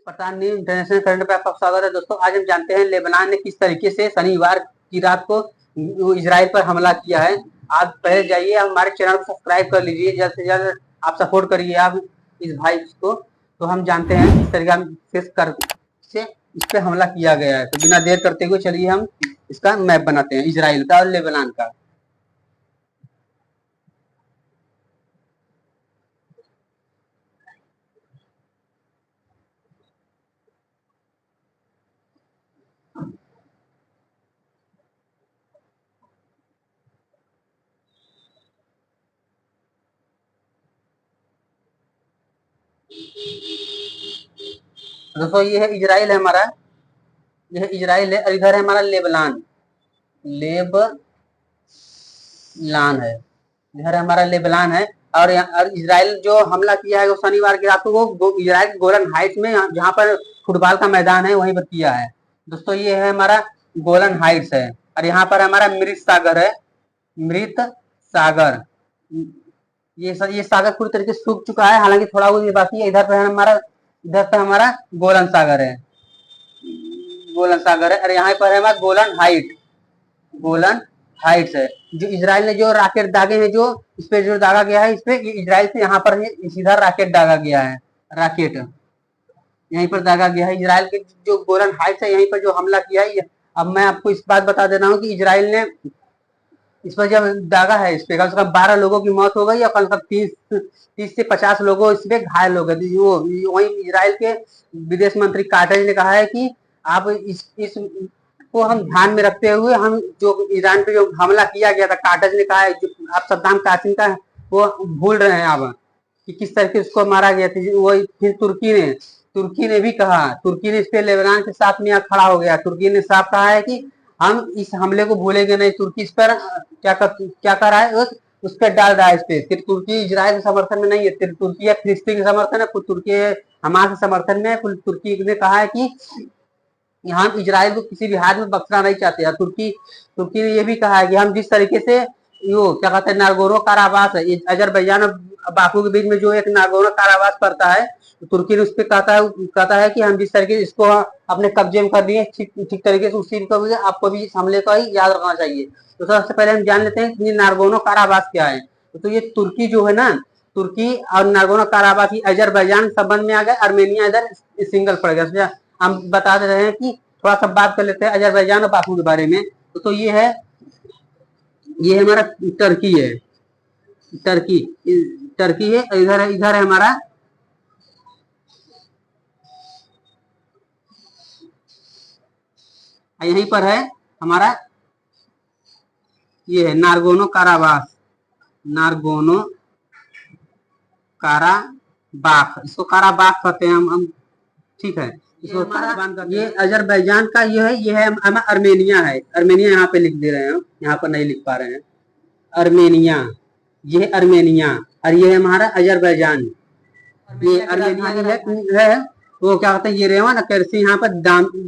पता नहीं international current पे आपका स्वागत है दोस्तों। आज हम जानते हैं लेबनान ने किस तरीके से शनिवार की रात को इजराइल पर हमला किया है। आप पहले जाइए हमारे चैनल को सब्सक्राइब कर लीजिए, जल्द से जल्द आप सपोर्ट करिए आप इस भाई को। तो हम जानते हैं किस तरीके से इस पे हमला किया गया है। तो बिना देर करते हुए चलिए हम इसका मैप बनाते हैं इजराइल का और लेबनान का। दोस्तों ये है इजराइल है हमारा, यह इजराइल है और इधर है हमारा लेबनान। लेबनान है, इधर हमारा लेबनान है। और इजराइल जो हमला किया है वो शनिवार की रात को वो इजराइल गोलन हाइट्स में, जहाँ पर फुटबॉल का मैदान है वहीं पर किया है। दोस्तों ये है हमारा गोलन हाइट्स है और यहाँ पर हमारा मृत सागर है, मृत सागर। ये सागर पूरी तरीके से सूख चुका है, हालांकि थोड़ा बहुत बाकी है। इधर पे हमारा गोलन सागर है, गोलन सागर है। और यहाँ पर है हमारा गोलन हाइट्स है। जो इजराइल ने जो रॉकेट दागे हैं, जो इस पे जो दागा गया है, इस पे इजराइल से यहाँ पर सीधा रॉकेट दागा गया है, रॉकेट यहीं पर दागा गया है। इजराइल के जो गोलन हाइट्स है यहीं पर जो हमला किया है। अब मैं आपको इस बात बता दे रहा हूँ कि इजराइल ने इस पर जब दागा है, इस पे कम से कम 12 लोगों की मौत हो गई और कम से कम 30 से 50 लोगों इस पे घायल हो गए। वही इजराइल के विदेश मंत्री कार्टर ने कहा है कि आप इस को हम ध्यान में रखते हुए हम जो ईरान पे जो हमला किया गया था, कार्टर ने कहा है जो आप सद्दाम कासिम का वो भूल रहे हैं आप कि किस तरीके से उसको मारा गया था। वो फिर तुर्की ने भी कहा, तुर्की ने इस पे लेबनान के साथ में खड़ा हो गया। तुर्की ने साफ कहा है कि हम इस हमले को भूलेंगे नहीं। तुर्की इस पर क्या कर रहा है, उस पर डाल रहा है इस पे। फिर तुर्की इजराइल के समर्थन में नहीं है, तुर्की है फिलिस्तीन के समर्थन है, तुर्की हमास के समर्थन में। तुर्की ने कहा है कि हम इजराइल को किसी भी हाल में बख्शना नहीं चाहते। तुर्की ने यह भी कहा है कि हम जिस तरीके से यो क्या कहते हैं नागोरो काराबास है, अजरबैजान और बाकू के बीच में जो एक नागोरो काराबास पड़ता है, तो तुर्की ने उस पर कहता है कि हम जिस तरीके से इसको अपने कब्जे में कर दिए, ठीक तरीके से उसी को भी आपको भी इस हमले का ही याद रखना चाहिए। तो सबसे पहले हम जान लेते हैं कि नागोरो काराबास क्या है। तो ये तुर्की जो है ना, तुर्की और नागोरो काराबास अजरबैजान संबंध में आ गए, आर्मेनिया इधर सिंगल पड़ गया। हम बता दे रहे हैं कि थोड़ा सा बात कर लेते हैं अजरबैजान और बाकू के बारे में। तो ये हमारा टर्की है, टर्की है। इधर है हमारा यहीं पर है हमारा ये है नागोर्नो काराबाख, इसको काराबाख कहते हैं हम ठीक है। ये अजरबैजान का ये है अर्मेनिया है। अर्मेनिया यहाँ पे लिख दे रहे हैं, यहाँ पर नहीं लिख पा रहे हैं। अर्मेनिया, ये अर्मेनिया और ये है हमारा अजरबैजान। ये अर्मेनिया है वो क्या कहते हैं, ये रेवा ना करेंसी यहाँ पर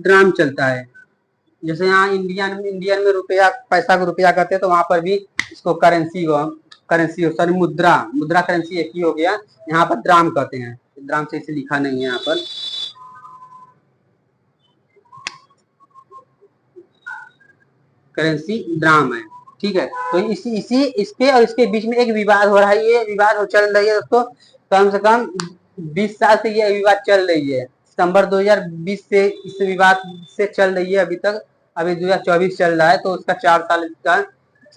ड्राम चलता है। जैसे यहाँ इंडियन में रुपया, पैसा को रुपया कहते हैं, तो वहां पर भी इसको करेंसी सॉरी मुद्रा करेंसी एक ही हो गया। यहाँ पर ड्राम कहते हैं, ड्राम से इसे लिखा नहीं है यहाँ पर। करेंसी ड्राम है, ठीक है। तो इसके और इसके बीच में एक विवाद हो रहा है। ये विवाद चल रही है दोस्तों, कम से कम 20 साल से ये विवाद चल रही है। सितंबर 2020 से इस विवाद से चल रही है अभी तक। अभी 2024 चल रहा है, तो उसका 4 साल का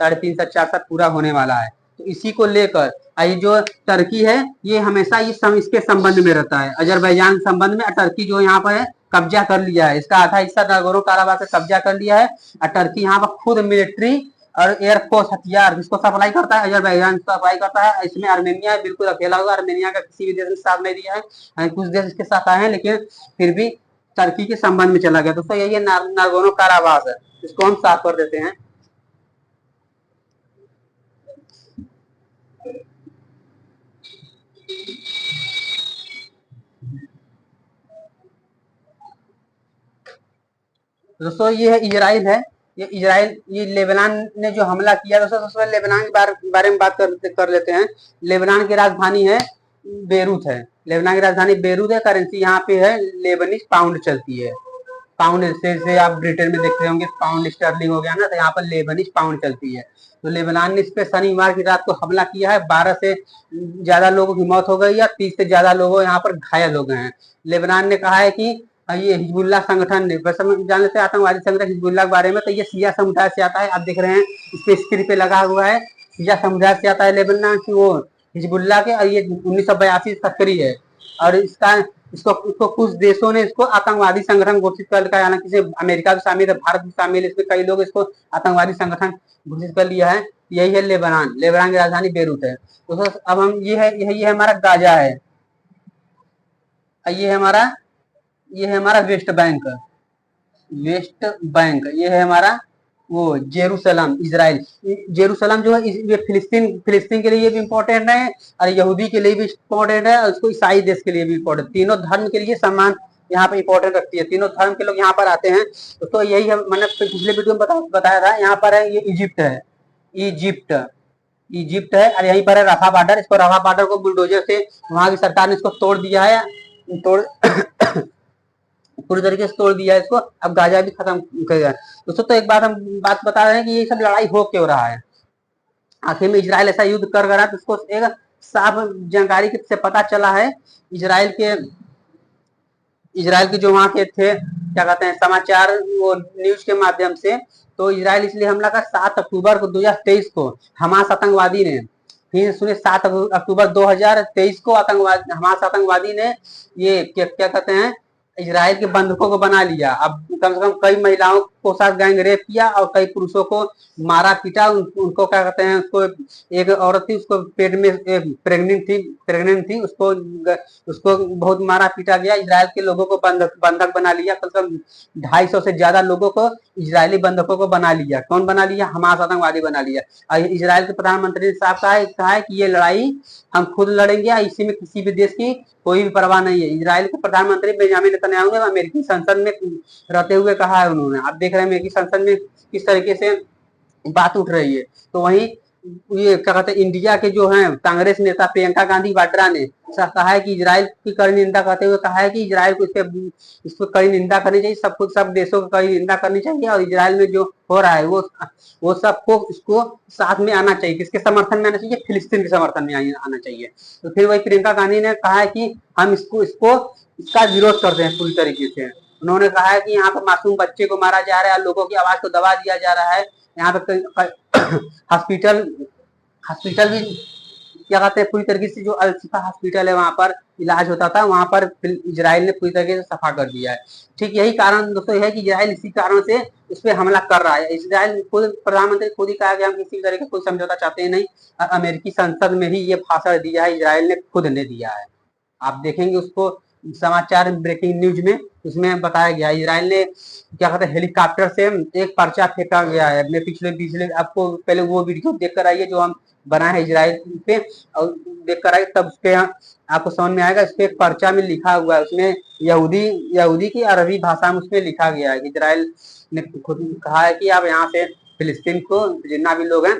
3.5 से 4 साल पूरा होने वाला है। तो इसी को लेकर ये जो टर्की है ये हमेशा इसके संबंध में रहता है, अजरबैजान संबंध में। टर्की जो यहाँ पर है कब्जा कर लिया है, इसका आधा हिस्सा नागोर्नो काराबाख से कब्जा कर लिया है। और टर्की यहाँ पर खुद मिलिट्री और एयरफोर्स हथियार जिसको सप्लाई करता है, अजरबैजान सप्लाई करता है। इसमें आर्मेनिया बिल्कुल अकेला हुआ, आर्मेनिया का किसी भी देश ने साथ नहीं दिया है। कुछ देश इसके साथ आए हैं, लेकिन फिर भी टर्की के संबंध में चला गया। दोस्तों यही नागोर्नो काराबाख है, इसको हम साफ कर देते हैं। दोस्तों ये है इजराइल है, ये लेबनान ने जो हमला किया। दोस्तों सबसे पहले लेबनान के बारे में बात कर लेते हैं। लेबनान की राजधानी है बेरूत है। लेबनान की राजधानी बेरूत है। करेंसी यहाँ पे है लेबनिश पाउंड चलती है। पाउंड से आप ब्रिटेन में देख रहे होंगे पाउंड स्टर्लिंग हो गया ना, तो यहाँ पर लेबनिश पाउंड चलती है। तो लेबनान ने इस पे शनिवार की रात को हमला किया है। 12 से ज्यादा लोगों की मौत हो गई है, 30 से ज्यादा लोग यहाँ पर घायल हो गए हैं। लेबनान ने कहा है कि ये हिजबुल्लाह संगठन ने, वैसे हम जान लेते हैं आतंकवादी संगठन हिजबुल्लाह के बारे में, तो ये शिया समुदाय से आता है। आप देख रहे हैं इस पे स्क्रीन पे लगा हुआ है, शिया समुदाय से आता है लेबनान की वो हिजबुल्लाह के, और ये 1982 सक्रिय है। और इसको कुछ देशों ने इसको आतंकवादी संगठन घोषित कर लिया है। हालांकि अमेरिका भी शामिल है, भारत भी शामिल है, इसमें कई लोग इसको आतंकवादी संगठन घोषित कर लिया है। यही है लेबनान। लेबनान की राजधानी बेरूत है। तो अब हम ये है हमारा गाजा है, ये है हमारा वेस्ट बैंक। ये है हमारा वो जेरूसलम इजराइल। जेरूसलम जो है ये फिलिस्तीन के लिए भी इम्पोर्टेंट है, और यहूदी के लिए भी इम्पोर्टेंट है, और उसको ईसाई देश के लिए भी इम्पोर्टेंट, तीनों धर्म के लिए सम्मान यहाँ पे इम्पोर्टेंट रखती है। तीनों धर्म के लोग यहाँ पर आते हैं। तो यही मैंने पिछले वीडियो में बताया था। यहाँ पर है ये इजिप्ट है, इजिप्ट है, और यहीं पर है रफा बॉर्डर। इसको रफा बॉर्डर को बुलडोजर से वहां की सरकार ने इसको तोड़ दिया है, पूरी तरीके से तोड़ दिया है इसको। अब गाजा भी खत्म कर दिया। दोस्तों तो एक बात बता रहे हैं कि ये सब लड़ाई हो क्यों रहा है, आखिर में इजराइल ऐसा युद्ध कर रहा है। तो उसको एक साफ जानकारी से पता चला है। इजराइल के जो वहां के थे क्या कहते हैं समाचार वो न्यूज के माध्यम से, तो इजराइल इसलिए हमला कर 7 अक्टूबर को 2023 को हमास आतंकवादी ने, फिर सुनिए 7 अक्टूबर 2023 को हमास आतंकवादी ने ये क्या कहते हैं इजराइल के बंधकों को बना लिया। अब कम से कम कई महिलाओं को साथ गैंग रेप किया और कई पुरुषों को मारा पीटा। उनको क्या कहते हैं उसको, एक औरत थी उसको पेट में प्रेग्नेंट थी, उसको बहुत मारा पीटा गया। इजराइल के लोगों को बंधक बना लिया। कम से कम 250 से ज्यादा लोगों को इजरायली बंधकों को बना लिया। कौन बना लिया? हमास आतंकवादी बना लिया। और इजराइल के प्रधानमंत्री ने साफ कहा है कि ये लड़ाई हम खुद लड़ेंगे, इसी में किसी भी देश की कोई भी परवाह नहीं है। इजराइल के प्रधानमंत्री बेंजामिन नेतन्याहू ने अमेरिकी संसद में रहते हुए कहा है उन्होंने। आप देख रहे हैं अमेरिकी संसद में किस तरीके से बात उठ रही है। तो वहीं ये क्या कहते हैं इंडिया के जो हैं कांग्रेस नेता प्रियंका गांधी वाड्रा ने कहा है कि इजराइल की कड़ी निंदा करते हुए कहा है कि इजराइल को इसको कड़ी निंदा करनी चाहिए। सब देशों को कड़ी निंदा करनी चाहिए, और इजराइल में जो हो रहा है वो सबको इसको साथ में आना चाहिए। किसके समर्थन में आना चाहिए? फिलिस्तीन के समर्थन में आना चाहिए। तो फिर वही प्रियंका गांधी ने कहा है कि हम इसका विरोध करते हैं पूरी तरीके से। उन्होंने कहा है कि यहाँ पर मासूम बच्चे को मारा जा रहा है, लोगों की आवाज को दबा दिया जा रहा है। यहाँ पर हॉस्पिटल भी क्या कहते हैं पूरी तरीके से, जो अल-शिफा हॉस्पिटल है वहां पर इलाज होता था, वहां पर इजराइल ने पूरी तरीके से सफा कर दिया है। ठीक यही कारण दोस्तों है कि इजराइल इसी कारण से इस पे हमला कर रहा है। इजराइल खुद प्रधानमंत्री खुद ही कहा कि हम किसी तरह का कोई समझौता चाहते हैं नहीं। अमेरिकी संसद में ही ये भाषण दिया है, इजराइल ने खुद ने दिया है। आप देखेंगे उसको समाचार ब्रेकिंग न्यूज में, उसमें बताया गया इजराइल ने क्या कहते हैं हेलीकॉप्टर से एक पर्चा फेंका गया है। मैं पिछले आपको पहले वो वीडियो देख कर आइए जो हम बनाए हैं इजराइल पे, और देख कर आइए तब उसपे आपको समझ में आएगा। इस पे एक पर्चा में लिखा हुआ है, उसमें यहूदी की अरबी भाषा में उसमें लिखा गया है कि इजराइल ने खुद कहा है कि आप यहाँ से फिलिस्तीन को जितना भी लोग हैं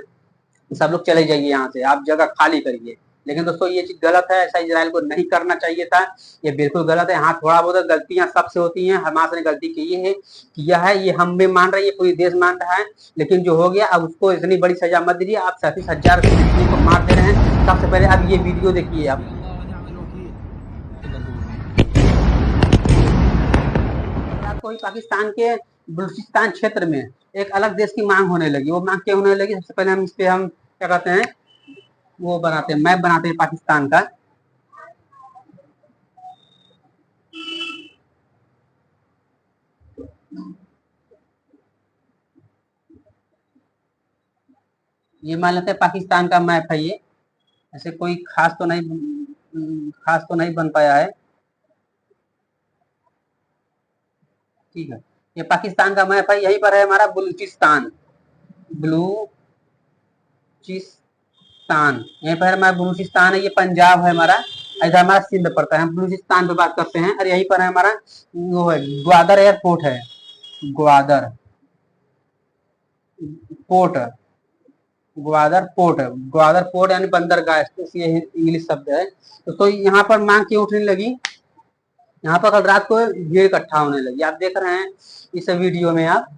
सब लोग चले जाइए, यहाँ से आप जगह खाली करिए। लेकिन दोस्तों ये चीज गलत है, ऐसा इजराइल को नहीं करना चाहिए था। ये बिल्कुल गलत है। हाँ थोड़ा बहुत गलतियां सबसे होती हैं, हमास ने गलती किया है, ये हम भी मान रहे हैं, ये पूरी देश मान रहा है। लेकिन जो हो गया अब उसको इतनी बड़ी सजा मत दीजिए। आप 37,000 को मार दे रहे हैं। सबसे पहले अब ये वीडियो देखिए आप। पाकिस्तान के बलूचिस्तान क्षेत्र में एक अलग देश की मांग होने लगी। वो मांग क्या होने लगी? सबसे पहले हम इस पे हम क्या कहते हैं वो बनाते हैं, मैप बनाते हैं पाकिस्तान का। ये मान लेते हैं पाकिस्तान का मैप है ये। ऐसे कोई खास तो नहीं बन पाया है। ठीक है, ये पाकिस्तान का मैप है। यहीं पर है हमारा बलूचिस्तान, यहीं पर हमारा बलूचिस्तान है। ये पंजाब है हमारा, इधर हमारा सिंध पड़ता है। हम बलूचिस्तान पे बात करते हैं। और यहीं पर है हमारा वो है ग्वादर एयरपोर्ट है, ग्वादर पोर्ट। ग्वादर पोर्ट है, ग्वादर पोर्ट यानी बंदरगाह, ये इंग्लिश शब्द है। तो यहाँ पर मांग क्यों उठने लगी? यहाँ पर कल रात को भीड़ इकट्ठा होने लगी। आप देख रहे हैं इस वीडियो में आप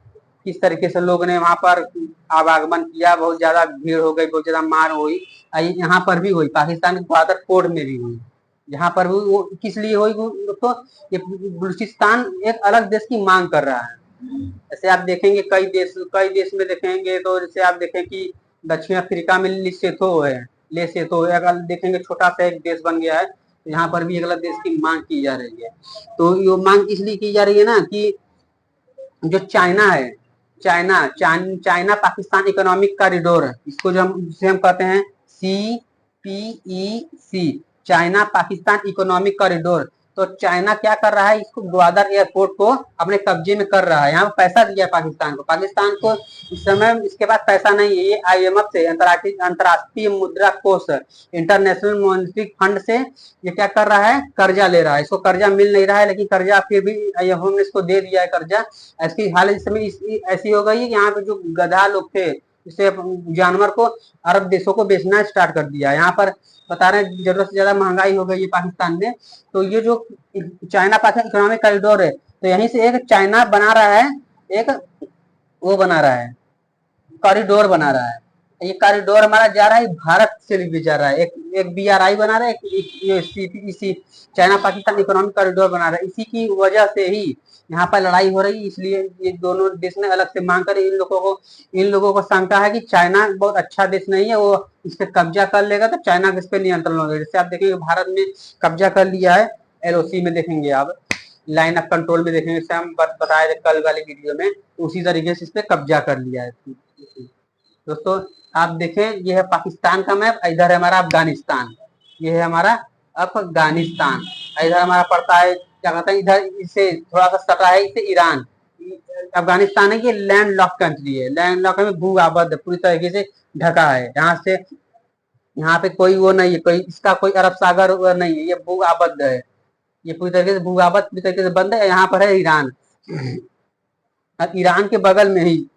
किस तरीके से लोग ने वहां पर आवागमन किया, बहुत ज्यादा भीड़ हो गई, बहुत ज्यादा मार हुई। यहाँ पर भी हुई, पाकिस्तान के ग्वादर पोर्ट में भी हुई। यहाँ पर भी वो किस लिए हुई? तो ये बलूचिस्तान एक अलग देश की मांग कर रहा है। जैसे आप देखेंगे कई देश में देखेंगे, तो जैसे आप देखें कि दक्षिण अफ्रीका में लेसेथो है, अगर देखेंगे छोटा सा एक देश बन गया है। तो यहाँ पर भी एक अलग देश की मांग की जा रही है। तो ये मांग इसलिए की जा रही है ना कि जो चाइना है, चाइना पाकिस्तान इकोनॉमिक कॉरिडोर है, इसको जो जिसे हम कहते हैं CPEC, China Pakistan economic corridor. तो चाइना क्या कर रहा है? इसको ग्वादर एयरपोर्ट को अपने कब्जे में कर रहा है। यहाँ पैसा दिया है पाकिस्तान को इस समय इसके पास पैसा नहीं है। ये IMF से, अंतर्राष्ट्रीय मुद्रा कोष, इंटरनेशनल मॉनेटरी फंड से ये क्या कर रहा है? कर्जा ले रहा है। इसको कर्जा मिल नहीं रहा है, लेकिन कर्जा फिर भी हमने इसको दे दिया है कर्जा। ऐसी हालत इस समय ऐसी हो गई है कि यहाँ पे जो गधा लोग थे, इसे जानवर को अरब देशों को बेचना स्टार्ट कर दिया। यहाँ पर बता रहे हैं जरूरत से ज्यादा महंगाई हो गई है पाकिस्तान में। तो ये जो चाइना पाकिस्तान इकोनॉमिक कॉरिडोर है, तो यहीं से एक चाइना बना रहा है, एक वो बना रहा है, कॉरिडोर बना रहा है। ये कॉरिडोर हमारा जा रहा है भारत से भी जा रहा है। एक BRI बना रहा है, एक CPEC, China Pakistan economic corridor बना रहा है। इसी की वजह से ही यहाँ पर लड़ाई हो रही है। इसलिए ये दोनों देश ने अलग से मांग कर इन लोगों को शंका है कि चाइना बहुत अच्छा देश नहीं है, वो इस पे कब्जा कर लेगा तो चाइना इस पे नियंत्रण होगा। जैसे आप देखेंगे भारत में कब्जा कर लिया है, LOC में देखेंगे आप, लाइन ऑफ कंट्रोल में देखेंगे, जैसे हम बताए थे कल वाली वीडियो में, उसी तरीके से इस पे कब्जा कर लिया है। दोस्तों आप देखें, ये है पाकिस्तान का मैप, इधर है हमारा अफगानिस्तान, ये है हमारा अफगानिस्तान, इधर हमारा पड़ता है क्या कहते हैं, इधर इसे थोड़ा सा सटा है इसे ईरान। अफगानिस्तान है कि लैंड लॉक कंट्री है, लैंड लॉक में भू आबद्ध पूरी तरीके से ढका है। यहाँ पे कोई वो नहीं है, कोई इसका कोई अरब सागर नहीं है, ये भू आबद्ध है, ये पूरी तरीके से भू आबद्ध पूरी तरीके से बंद है। यहाँ पर है ईरान, अब ईरान के बगल में ही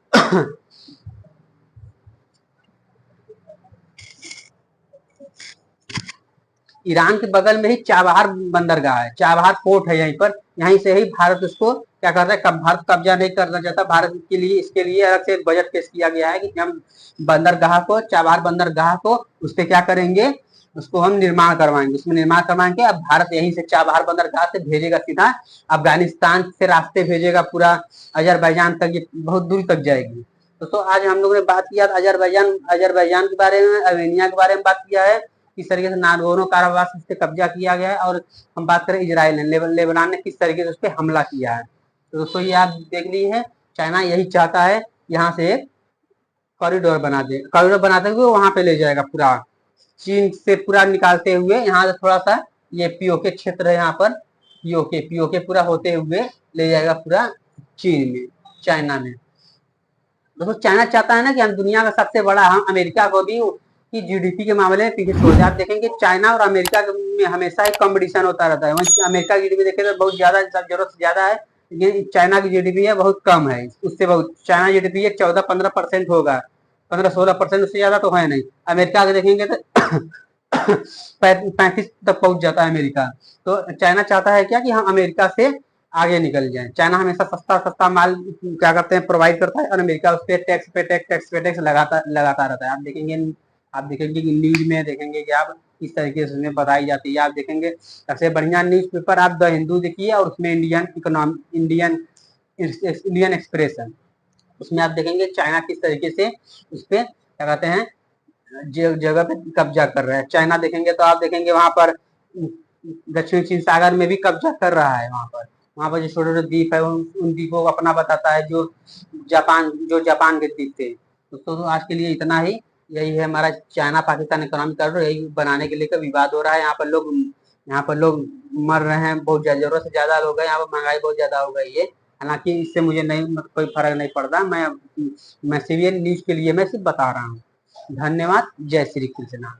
ईरान के बगल में ही चाबहार बंदरगाह है, चाबहार पोर्ट है यहीं पर। यहीं से ही भारत उसको क्या करता है, भारत कब्जा नहीं करना चाहता। भारत के लिए इसके लिए अलग से बजट पेश किया गया है कि हम बंदरगाह को, चाबहार बंदरगाह को उस पर क्या करेंगे, उसको हम निर्माण करवाएंगे, उसमें निर्माण करवाएंगे। अब भारत यहीं से चाबहार बंदरगाह से भेजेगा सीधा अफगानिस्तान से रास्ते भेजेगा पूरा अजरबैजान तक, ये बहुत दूर तक जाएगी। तो आज हम लोगों ने बात किया अजरबैजान के बारे में, अर्मेनिया के बारे में बात किया है, किस तरीके से नागोर्नो काराबाख पे कब्जा किया गया है। और हम बात करें इजराइल ने, लेबनान ने किस तरीके से उस पर हमला किया है। तो दोस्तों ये आप देख ली है, चाइना यही चाहता है यहाँ से एक कॉरिडोर बनाते हुए वहां पे ले जाएगा, पूरा चीन से पूरा निकालते हुए यहाँ से थोड़ा सा ये POK क्षेत्र है, यहाँ पर POK पूरा होते हुए ले जाएगा पूरा चीन में, चाइना में। दोस्तों चाइना चाहता है ना कि हम दुनिया का सबसे बड़ा, हम अमेरिका को भी की GDP के मामले में पीछे छोड़ दिया। आप देखेंगे चाइना और अमेरिका में हमेशा ही कंपटीशन होता रहता है। वहीं अमेरिका की GDP देखें तो बहुत ज्यादा, जरूरत से ज्यादा है, लेकिन चाइना की GDP है बहुत कम है, उससे बहुत चाइना GDP 14-15% होगा, 15-16%, उससे ज्यादा तो है नहीं। अमेरिका के देखेंगे तो 35 तक पहुंच जाता है अमेरिका। तो चाइना चाहता है क्या कि हम अमेरिका से आगे निकल जाए। चाइना हमेशा सस्ता माल क्या करते हैं, प्रोवाइड करता है, और अमेरिका उस पर टैक्स लगाता रहता है। आप देखेंगे कि न्यूज में देखेंगे कि आप इस तरीके से उसमें बताई जाती है। आप देखेंगे सबसे बढ़िया न्यूज़पेपर आप द हिंदू देखिए, और उसमें इंडियन एक्सप्रेस है, उसमें आप देखेंगे चाइना किस तरीके से उस पर क्या कहते हैं जगह पे कब्जा कर रहा है। चाइना देखेंगे तो आप देखेंगे वहां पर दक्षिण चीन सागर में भी कब्जा कर रहा है। वहां पर जो छोटे छोटे द्वीप है उन द्वीपों को अपना बताता है, जो जापान के द्वीप थे। तो आज के लिए इतना ही, यही है हमारा चाइना पाकिस्तान इकोनॉमिक कॉरिडोर। यही बनाने के लिए विवाद हो रहा है। यहाँ पर लोग मर रहे हैं, बहुत जरूरत से ज्यादा लोग हैं, यहाँ पर महंगाई बहुत ज्यादा हो गई है। हालांकि इससे मुझे नहीं कोई फर्क नहीं पड़ता, मैं सिविल न्यूज के लिए मैं सिर्फ बता रहा हूँ। धन्यवाद। जय श्री कृष्णा।